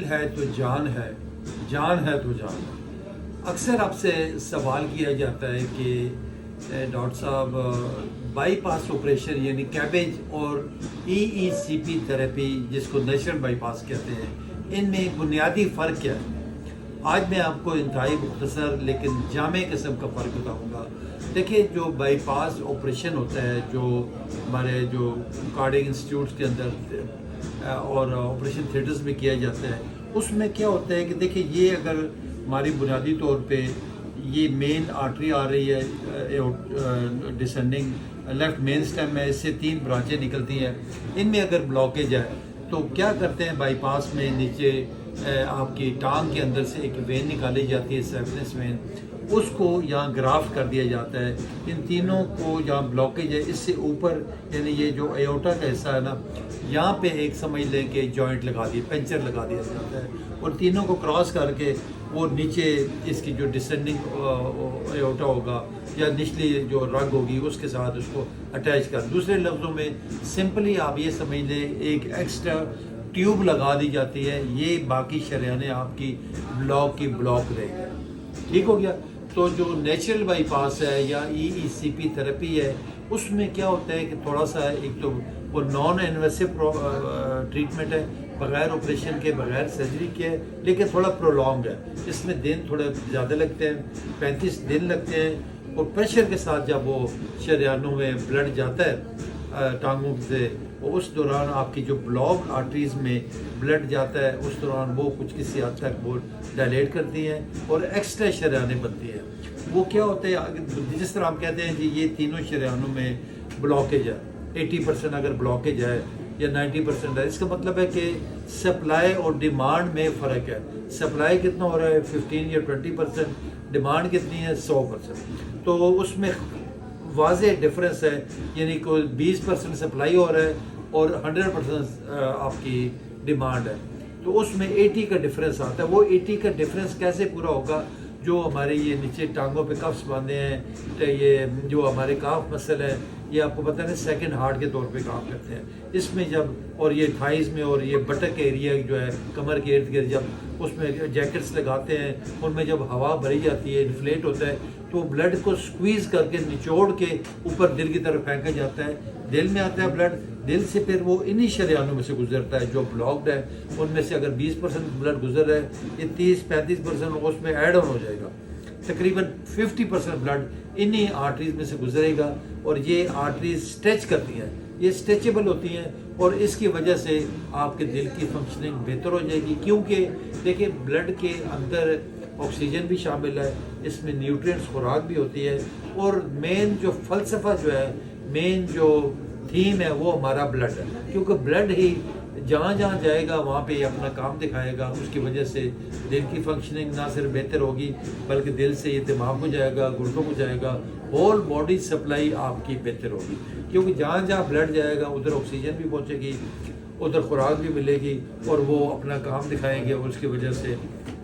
ہے تو جان ہے، جان ہے تو جان ہے۔ اکثر آپ سے سوال کیا جاتا ہے کہ ڈاکٹر صاحب بائی پاس آپریشن یعنی کیبیج اور ای سی پی تھراپی جس کو نیچرل بائی پاس کہتے ہیں، ان میں بنیادی فرق کیا ہے؟ آج میں آپ کو انتہائی مختصر لیکن جامع قسم کا فرق بتاؤں گا۔ دیکھیے، جو بائی پاس آپریشن ہوتا ہے جو ہمارے جو کارڈک انسٹیٹیوٹس کے اندر اور آپریشن تھیٹرز میں کیا جاتا ہے، اس میں کیا ہوتا ہے کہ دیکھیے یہ اگر ہماری بنیادی طور پہ یہ مین آرٹری آ رہی ہے ڈسینڈنگ لیفٹ مین سٹیم میں، اس سے 3 برانچیں نکلتی ہیں، ان میں اگر بلاکیج ہے تو کیا کرتے ہیں بائی پاس میں نیچے آپ کی ٹانگ کے اندر سے ایک وین نکالی جاتی ہے، سیفنس وین، اس کو یہاں گرافٹ کر دیا جاتا ہے۔ ان تینوں کو جہاں بلاکیج ہے اس سے اوپر یعنی یہ جو ایورٹا کا حصہ ہے نا، یہاں پہ ایک سمجھ لیں کہ جوائنٹ لگا دی، پنچر لگا دیا جاتا ہے، اور تینوں کو کراس کر کے وہ نیچے اس کی جو ڈسینڈنگ ایورٹا ہوگا یا نچلی جو رگ ہوگی اس کے ساتھ اس کو اٹیچ کر، دوسرے لفظوں میں سمپلی آپ یہ سمجھ لیں ایک ایکسٹرا ٹیوب لگا دی جاتی ہے، یہ باقی شریانیں آپ کی بلاک رہے گی۔ ٹھیک ہو گیا؟ تو جو نیچرل بائی پاس ہے یا ای سی پی تھراپی ہے، اس میں کیا ہوتا ہے کہ تھوڑا سا ایک تو وہ نان انویسو ٹریٹمنٹ ہے، بغیر آپریشن کے، بغیر سرجری کے، لیکن تھوڑا پرولونگ ہے، اس میں دن تھوڑے زیادہ لگتے ہیں، 35 دن لگتے ہیں، اور پریشر کے ساتھ جب وہ شریانوں میں بلڈ جاتا ہے ٹانگوں سے، اس دوران آپ کی جو بلاک آرٹریز میں بلڈ جاتا ہے، اس دوران وہ کچھ کسی حد تک وہ ڈائلیٹ کرتی ہیں اور ایکسٹرا شریانیں بنتی ہیں۔ وہ کیا ہوتا ہے، جس طرح ہم کہتے ہیں کہ یہ تینوں شریانوں میں بلاکیج ہے، 80% اگر بلاکیج ہے یا 90% ہے، اس کا مطلب ہے کہ سپلائی اور ڈیمانڈ میں فرق ہے۔ سپلائی کتنا ہو رہا ہے 15 یا 20%، ڈیمانڈ کتنی ہے 100%، تو اس میں واضح ڈفرینس ہے، یعنی کوئی 20% سپلائی ہو رہا ہے اور 100% آپ کی ڈیمانڈ ہے، تو اس میں 80 کا ڈفرینس آتا ہے۔ وہ 80 کا ڈفرینس کیسے پورا ہوگا؟ جو ہمارے یہ نیچے ٹانگوں پہ کفس باندھے ہیں، یہ جو ہمارے کاف مسل ہے، یہ آپ کو پتہ نہیں سیکنڈ ہارٹ کے طور پہ کام کرتے ہیں، اس میں جب اور یہ تھائز میں اور یہ بٹک ایریا جو ہے کمر کے ارد گرد جب اس میں جیکٹس لگاتے ہیں، ان میں جب ہوا بھری جاتی ہے، انفلیٹ ہوتا ہے، تو بلڈ کو سکویز کر کے نچوڑ کے اوپر دل کی طرف پھینکا جاتا ہے، دل میں آتا ہے بلڈ، دل سے پھر وہ انہی شریانوں میں سے گزرتا ہے جو بلاکڈ ہے، ان میں سے اگر 20% بلڈ گزر رہا ہے، یہ 30-35% اس میں ایڈ آن ہو جائے گا، تقریباً 50% بلڈ انہی آرٹریز میں سے گزرے گا، اور یہ آرٹریز اسٹریچ کرتی ہیں، یہ اسٹریچیبل ہوتی ہیں، اور اس کی وجہ سے آپ کے دل کی فنکشننگ بہتر ہو جائے گی، کیونکہ دیکھیں بلڈ کے اندر آکسیجن بھی شامل ہے، اس میں نیوٹرینٹس خوراک بھی ہوتی ہے، اور مین جو فلسفہ جو ہے، مین جو تھیم ہے وہ ہمارا بلڈ ہے، کیونکہ بلڈ ہی جہاں جہاں جائے گا وہاں پہ یہ اپنا کام دکھائے گا، اس کی وجہ سے دل کی فنکشننگ نہ صرف بہتر ہوگی بلکہ دل سے یہ دماغ کو جائے گا، گردوں کو جائے گا، ہول باڈی سپلائی آپ کی بہتر ہوگی، کیونکہ جہاں جہاں بلڈ جائے گا ادھر آکسیجن بھی پہنچے گی، ادھر خوراک بھی ملے گی، اور وہ اپنا کام دکھائیں گے، اور اس کی وجہ سے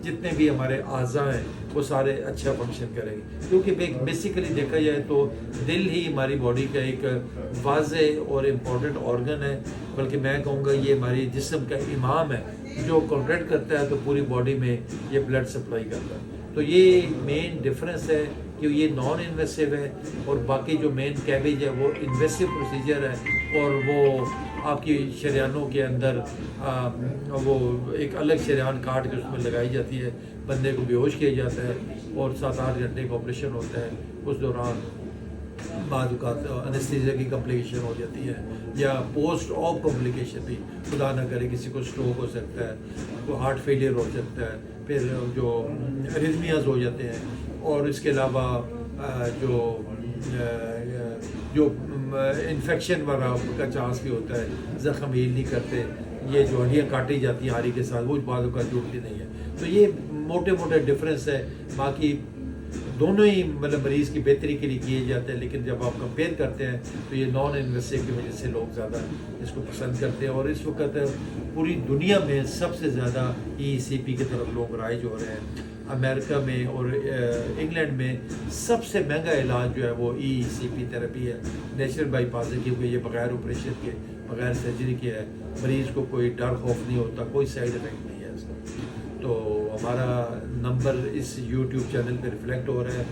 جتنے بھی ہمارے اعضاء ہیں وہ سارے اچھا فنکشن کریں گے، کیونکہ بیسیکلی دیکھا جائے تو دل ہی ہماری باڈی کا ایک واضح اور امپورٹنٹ آرگن ہے، بلکہ میں کہوں گا یہ ہماری جسم کا امام ہے، جو کنٹریکٹ کرتا ہے تو پوری باڈی میں یہ بلڈ سپلائی کرتا ہے۔ تو یہ مین ڈفرینس ہے کہ یہ نان انویسو ہے، اور باقی جو مین کیبیج ہے وہ انویسو پروسیجر ہے، اور وہ آپ کی شریانوں کے اندر وہ ایک الگ شریان کاٹ کے اس میں لگائی جاتی ہے، بندے کو بے ہوش کیا جاتا ہے، اور 7-8 گھنٹے کا آپریشن ہوتا ہے، اس دوران بعض اوقات انیستھیزیا کی کمپلیکیشن ہو جاتی ہے، یا پوسٹ آف کمپلیکیشن بھی، خدا نہ کرے کسی کو اسٹروک ہو سکتا ہے، کوئی ہارٹ فیلئر ہو سکتا ہے، پھر جو ارتھمیاز ہو جاتے ہیں، اور اس کے علاوہ جو انفیکشن وغیرہ کا چانس بھی ہوتا ہے، زخم ہیل نہیں کرتے، یہ جو ہڈیاں کاٹی جاتی ہیں ہاری کے ساتھ وہ بعض اوقات جڑتی نہیں ہے، تو یہ موٹے موٹے ڈفرینس ہے، باقی دونوں ہی مطلب مریض کی بہتری کے لیے کیے جاتے ہیں، لیکن جب آپ کمپیئر کرتے ہیں تو یہ نان انویسو کی وجہ سے لوگ زیادہ اس کو پسند کرتے ہیں، اور اس وقت پوری دنیا میں سب سے زیادہ ای سی پی کی طرف لوگ رائج ہو رہے ہیں۔ امریکہ میں اور انگلینڈ میں سب سے مہنگا علاج جو ہے وہ ای سی پی تھراپی ہے، نیچرل بائی پاس ہے، کیونکہ یہ بغیر آپریشن کے، بغیر سرجری کے ہے، مریض کو کوئی ڈر خوف نہیں ہوتا، کوئی سائیڈ افیکٹ نہیں ہے اس کا۔ ہمارا نمبر اس یوٹیوب چینل پہ ریفلیکٹ ہو رہا ہے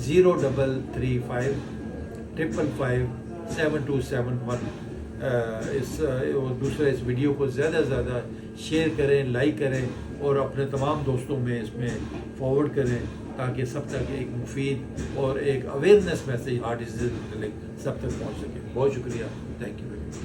0335557271. دوسرا اس ویڈیو کو زیادہ سے زیادہ شیئر کریں, لائک کریں اور اپنے تمام دوستوں میں اس میں فارورڈ کریں تاکہ سب تک ایک مفید اور ایک اویئرنیس میسیج ہارٹ ڈیزیز متعلق سب تک پہنچ سکے. بہت شکریہ. Thank you very much.